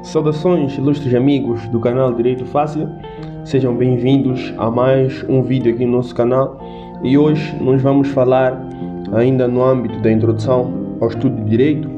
Saudações, ilustres amigos do canal Direito Fácil, sejam bem-vindos a mais um vídeo aqui no nosso canal. E hoje nós vamos falar, ainda no âmbito da introdução ao estudo de Direito,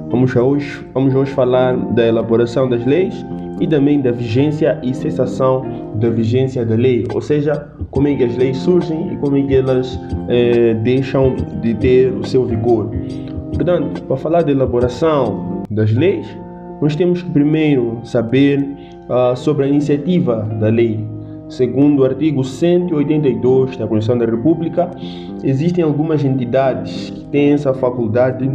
vamos hoje falar da elaboração das leis e também da vigência e cessação da vigência da lei, ou seja, como é que as leis surgem e como é que elas deixam de ter o seu vigor. Portanto, para falar da elaboração das leis, nós temos que primeiro saber sobre a iniciativa da lei. Segundo o artigo 182 da Constituição da República, existem algumas entidades que têm essa faculdade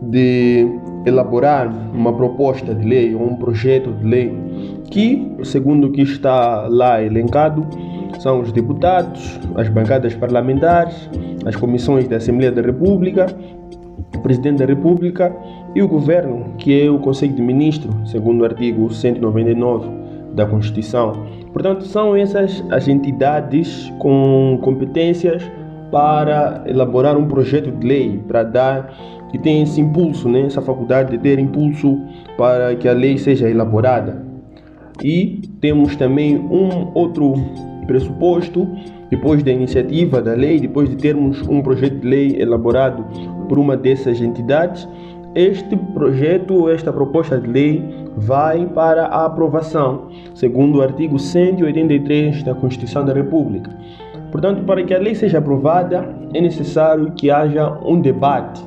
de elaborar uma proposta de lei ou um projeto de lei, que, segundo o que está lá elencado, são os deputados, as bancadas parlamentares, as comissões da Assembleia da República, o Presidente da República e o Governo, que é o Conselho de Ministros, segundo o artigo 199 da Constituição. Portanto, são essas as entidades com competências para elaborar um projeto de lei, que tem esse impulso, essa faculdade de ter impulso para que a lei seja elaborada. E temos também um outro pressuposto: depois da iniciativa da lei, depois de termos um projeto de lei elaborado por uma dessas entidades, este projeto, esta proposta de lei vai para a aprovação, segundo o artigo 183 da Constituição da República. Portanto, para que a lei seja aprovada, é necessário que haja um debate,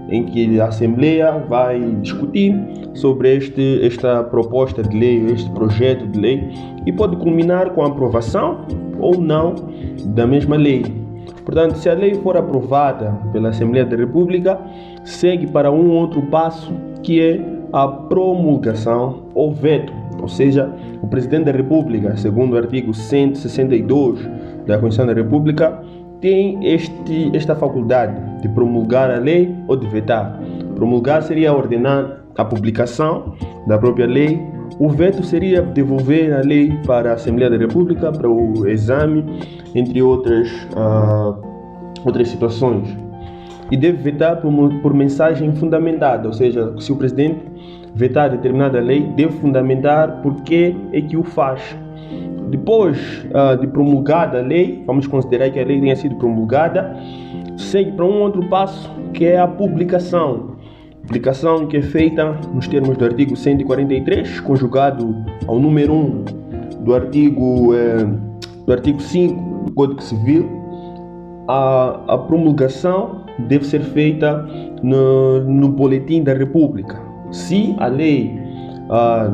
em que a Assembleia vai discutir sobre esta proposta de lei, este projeto de lei, e pode culminar com a aprovação ou não da mesma lei. Portanto, se a lei for aprovada pela Assembleia da República, segue para um outro passo, que é a promulgação ou veto, ou seja, o Presidente da República, segundo o artigo 162 da Constituição da República, tem esta faculdade de promulgar a lei ou de vetar. Promulgar seria ordenar a publicação da própria lei. O veto seria devolver a lei para a Assembleia da República para o exame, entre outras situações. E deve vetar por mensagem fundamentada, ou seja, se o Presidente vetar determinada lei, deve fundamentar por que é que o faz. Depois de promulgada a lei, vamos considerar que a lei tenha sido promulgada, segue para um outro passo, que é a publicação. Publicação que é feita nos termos do artigo 143, conjugado ao número 1 do artigo 5 do Código Civil. A promulgação deve ser feita no Boletim da República. Se a lei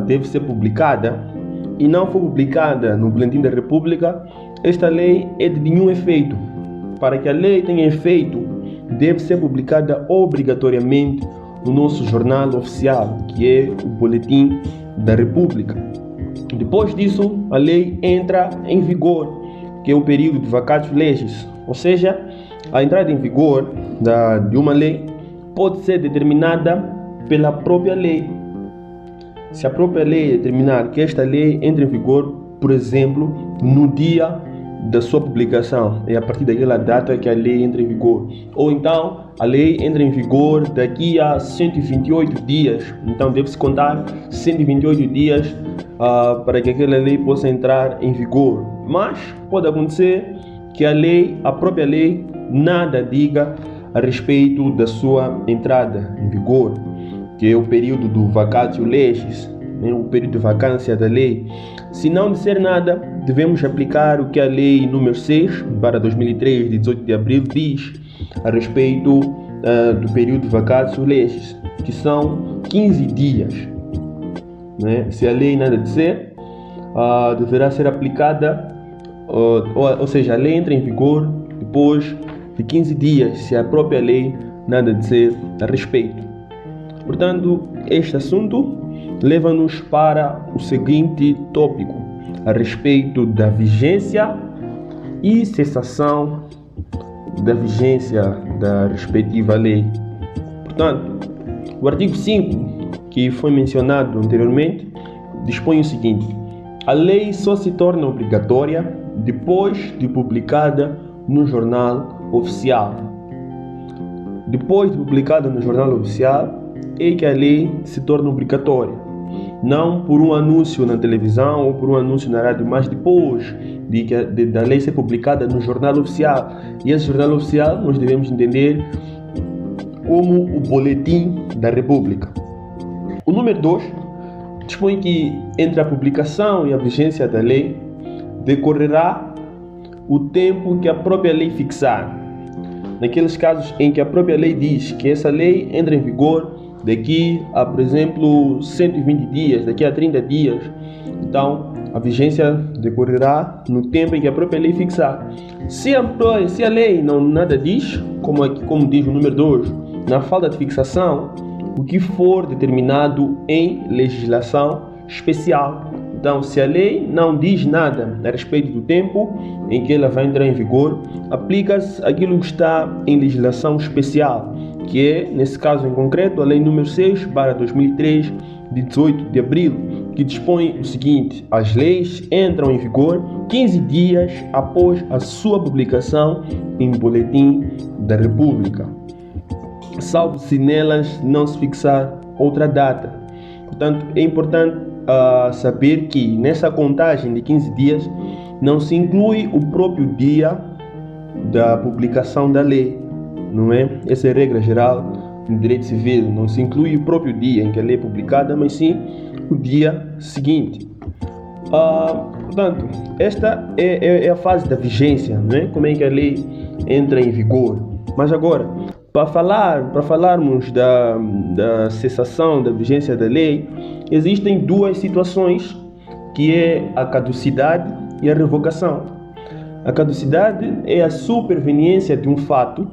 deve ser publicada e não for publicada no Boletim da República, esta lei é de nenhum efeito. Para que a lei tenha efeito, deve ser publicada obrigatoriamente no nosso jornal oficial, que é o Boletim da República. Depois disso, a lei entra em vigor, que é o período de vacatio legis, ou seja, a entrada em vigor de uma lei pode ser determinada pela própria lei. Se a própria lei determinar que esta lei entre em vigor, por exemplo, no dia da sua publicação, é a partir daquela data que a lei entra em vigor. Ou então, a lei entra em vigor daqui a 128 dias. Então, deve-se contar 128 dias para que aquela lei possa entrar em vigor. Mas pode acontecer que a própria lei, nada diga a respeito da sua entrada em vigor, que é o período do vacatio legis, o período de vacância da lei. Se não disser nada, devemos aplicar o que a lei número 6, para 2003, de 18 de abril, diz a respeito do período de vacatio legis, que são 15 dias. Se a lei nada disser, deverá ser aplicada, ou seja, a lei entra em vigor depois de 15 dias, se a própria lei nada disser a respeito. Portanto, este assunto leva-nos para o seguinte tópico, a respeito da vigência e cessação da vigência da respectiva lei. Portanto, o artigo 5, que foi mencionado anteriormente, dispõe o seguinte: a lei só se torna obrigatória depois de publicada no Jornal Oficial. Depois de publicada no Jornal Oficial, é que a lei se torna obrigatória. não por um anúncio na televisão ou por um anúncio na rádio, mas depois da lei ser publicada no jornal oficial. E esse jornal oficial nós devemos entender como o Boletim da República. O número 2 dispõe que entre a publicação e a vigência da lei decorrerá o tempo que a própria lei fixar. Naqueles casos em que a própria lei diz que essa lei entra em vigor daqui a, por exemplo, 120 dias, daqui a 30 dias, então a vigência decorrerá no tempo em que a própria lei fixar. Se a lei não nada diz, como diz o número 2, na falta de fixação, o que for determinado em legislação especial. Então, se a lei não diz nada a respeito do tempo em que ela vai entrar em vigor, aplica-se aquilo que está em legislação especial, que é, nesse caso em concreto, a Lei número 6/2003, de 18 de abril, que dispõe o seguinte: as leis entram em vigor 15 dias após a sua publicação em Boletim da República, salvo se nelas não se fixar outra data. Portanto, é importante saber que nessa contagem de 15 dias não se inclui o próprio dia da publicação da lei, não é? Essa é a regra geral no direito civil. Não se inclui o próprio dia em que a lei é publicada, mas sim o dia seguinte. Portanto, esta é a fase da vigência, não é? Como é que a lei entra em vigor. Mas agora, para falarmos da cessação da vigência da lei, existem duas situações, que é a caducidade e a revogação. A caducidade é a superveniência de um fato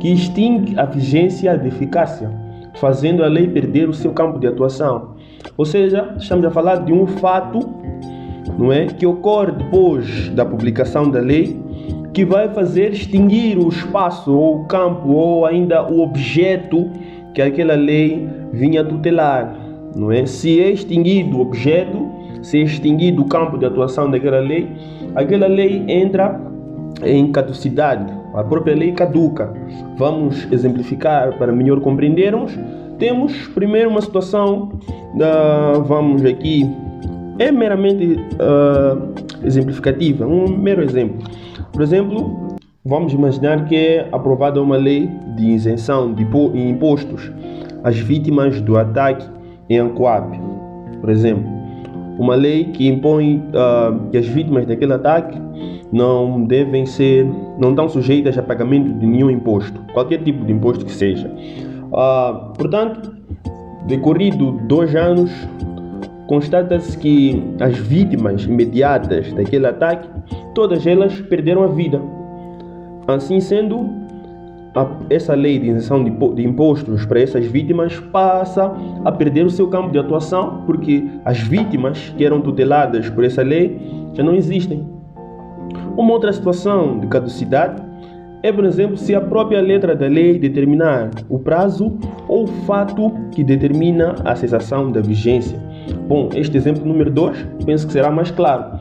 que extingue a vigência de eficácia, fazendo a lei perder o seu campo de atuação. Ou seja, estamos a falar de um fato, não é, que ocorre depois da publicação da lei, que vai fazer extinguir o espaço ou o campo ou ainda o objeto que aquela lei vinha tutelar, não é? Se é extinguido o objeto, se é extinguido o campo de atuação daquela lei, aquela lei entra em caducidade, a própria lei caduca. Vamos exemplificar para melhor compreendermos. Temos primeiro uma situação, vamos aqui, é meramente exemplificativa, um mero exemplo. Por exemplo, vamos imaginar que é aprovada uma lei de isenção de impostos às vítimas do ataque em Ancoape, por exemplo. Uma lei que impõe que as vítimas daquele ataque não estão sujeitas a pagamento de nenhum imposto, qualquer tipo de imposto que seja. Portanto, decorrido 2 anos, constata-se que as vítimas imediatas daquele ataque, todas elas perderam a vida. Assim sendo, essa lei de isenção de impostos para essas vítimas passa a perder o seu campo de atuação, porque as vítimas que eram tuteladas por essa lei já não existem. Uma outra situação de caducidade é, por exemplo, se a própria letra da lei determinar o prazo ou o fato que determina a cessação da vigência. Bom, este exemplo número 2 penso que será mais claro.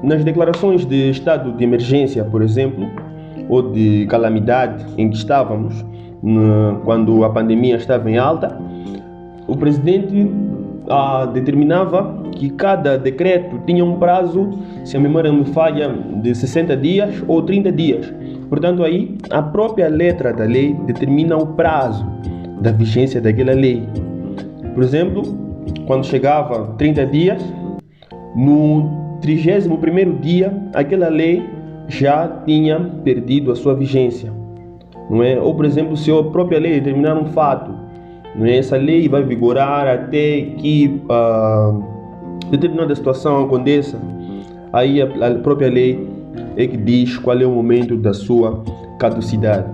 Nas declarações de estado de emergência, por exemplo, ou de calamidade em que estávamos, quando a pandemia estava em alta, o presidente determinava que cada decreto tinha um prazo, se a memória não me falha, de 60 dias ou 30 dias. Portanto, aí a própria letra da lei determina o prazo da vigência daquela lei. Por exemplo, quando chegava 30 dias, no 31º dia, aquela lei já tinha perdido a sua vigência, não é? Ou, por exemplo, se a própria lei determinar um fato, não é? Essa lei vai vigorar até que determinada situação aconteça, aí a própria lei é que diz qual é o momento da sua caducidade.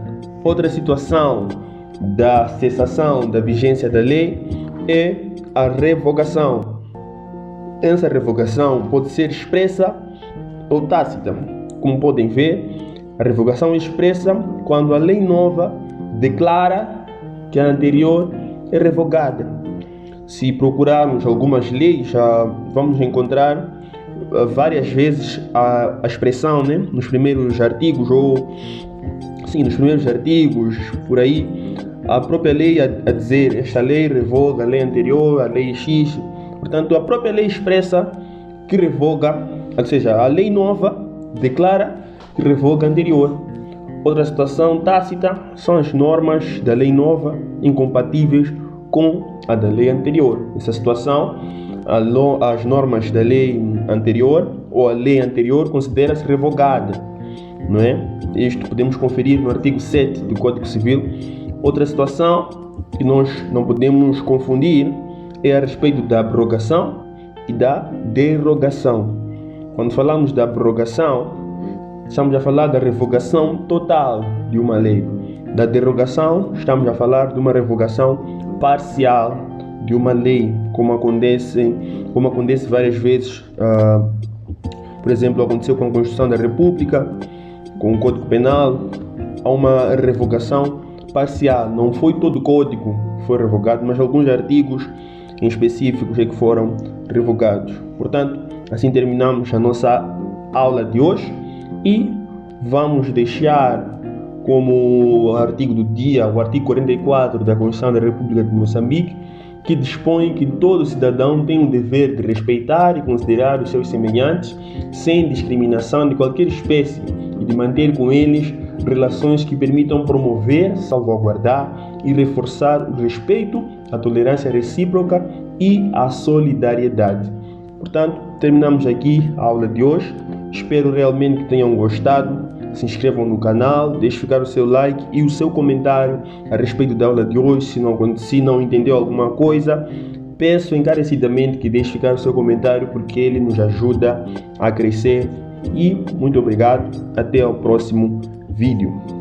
Outra situação da cessação da vigência da lei é a revogação. Essa revogação pode ser expressa ou tácita. Como podem ver, a revogação é expressa quando a lei nova declara que a anterior é revogada. Se procurarmos algumas leis, já vamos encontrar várias vezes a expressão, né, nos primeiros artigos, por aí, a própria lei a dizer esta lei revoga a lei anterior, a lei X. Portanto, a própria lei expressa que revoga, ou seja, a lei nova declara que revoga a anterior. Outra situação tácita são as normas da lei nova incompatíveis com a da lei anterior. Nessa situação, as normas da lei anterior ou a lei anterior considera-se revogada, não é? Isto podemos conferir no artigo 7 do Código Civil. Outra situação que nós não podemos confundir é a respeito da abrogação e da derogação. Quando falamos da abrogação, estamos a falar da revogação total de uma lei. Da derogação, estamos a falar de uma revogação parcial de uma lei, como acontece várias vezes. Por exemplo, aconteceu com a Constituição da República, com o Código Penal. Há uma revogação parcial. Não foi todo o código que foi revogado, mas alguns artigos em específicos é que foram revogados. Portanto, assim terminamos a nossa aula de hoje e vamos deixar como artigo do dia o artigo 44 da Constituição da República de Moçambique, que dispõe que todo cidadão tem o dever de respeitar e considerar os seus semelhantes sem discriminação de qualquer espécie e de manter com eles relações que permitam promover, salvaguardar e reforçar o respeito, a tolerância recíproca e a solidariedade. Portanto, terminamos aqui a aula de hoje. Espero realmente que tenham gostado. Se inscrevam no canal, deixe ficar o seu like e o seu comentário a respeito da aula de hoje. Se não entendeu alguma coisa, peço encarecidamente que deixe ficar o seu comentário, porque ele nos ajuda a crescer. E muito obrigado. Até o próximo vídeo.